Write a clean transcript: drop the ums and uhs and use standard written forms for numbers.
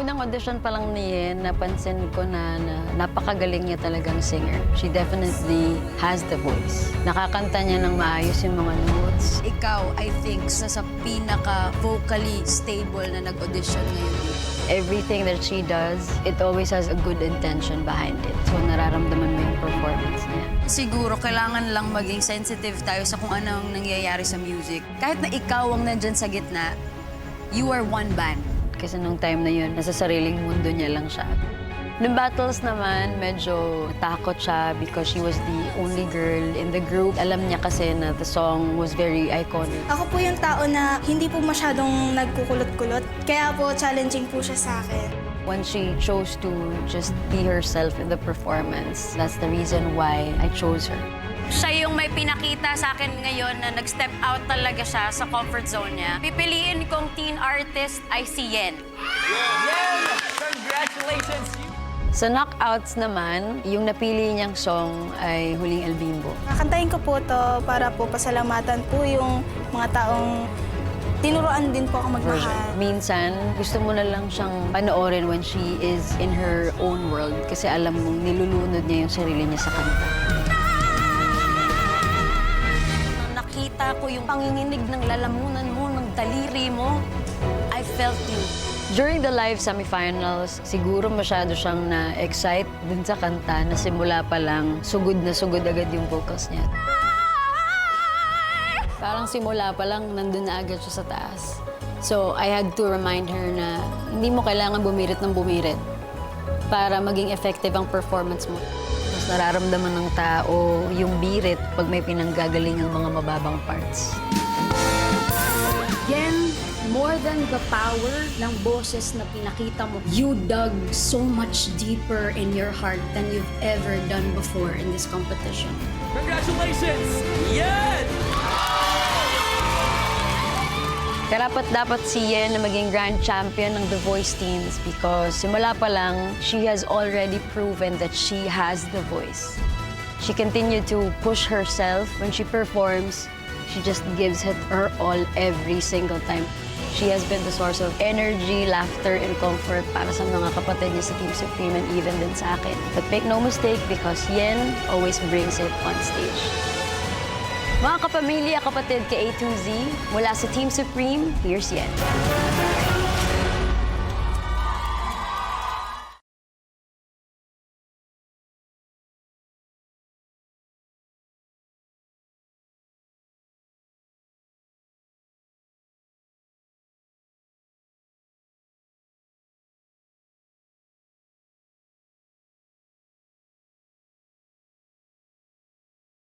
unang audition pa lang ni Yen, napansin ko na napakagaling niya talagang singer. She definitely has the voice. Nakakanta niya ng maayos yung mga notes. Ikaw, I think, sa pinaka-vocally stable na nag-audition ngayon dito. Everything that she does, it always has a good intention behind it. So nararamdaman mo yung performance niya. Siguro, kailangan lang maging sensitive tayo sa kung anong nangyayari sa music. Kahit na ikaw ang nandyan sa gitna, you are one band. Kasi nung time na yun, nasa sariling mundo niya lang siya. Nung battles naman, medyo takot siya because she was the only girl in the group. Alam niya kasi na the song was very iconic. Ako po yung tao na hindi po masyadong nagkukulot-kulot. Kaya po challenging po siya sa akin. When she chose to just be herself in the performance, that's the reason why I chose her. Siya yung may pinakita sa akin ngayon na nag-step out talaga siya sa comfort zone niya. Pipiliin kong teen artist ay si Yen. Yen! Congratulations! Sa knockouts naman, yung napili niyang song ay Huling El Bimbo. Kakantahin ko po to para po pasalamatan po yung mga taong tinuruan din po ako magmahal. Minsan, gusto mo na lang siyang panoorin when she is in her own world kasi alam mong nilulunod niya yung sarili niya sa kanta. Nakita ko yung panginginig ng lalamunan mo, ng daliri mo. I felt you. During the live semifinals, siguro masyado siyang na-excite dun sa kanta na simula pa lang, sugod na sugod agad yung vocals niya. Parang simula pa lang, nandun na agad siya sa taas. So, I had to remind her na hindi mo kailangan bumirit ng bumirit para maging effective ang performance mo. Mas nararamdaman ng tao yung birit pag may pinanggagaling ang mga mababang parts. Yen, more than the power ng boses na pinakita mo, you dug so much deeper in your heart than you've ever done before in this competition. Congratulations! Yen! Karapat-dapat si Yen na maging grand champion ng The Voice Teens because simula pa lang, she has already proven that she has the voice. She continued to push herself when she performs. She just gives it her all every single time. She has been the source of energy, laughter, and comfort para sa mga kapatid niya sa Team Supreme and even din sa akin. But make no mistake because Yen always brings it on stage. Mga kapamilya, kapatid ka A to Z, mula sa Team Supreme, here's Yen.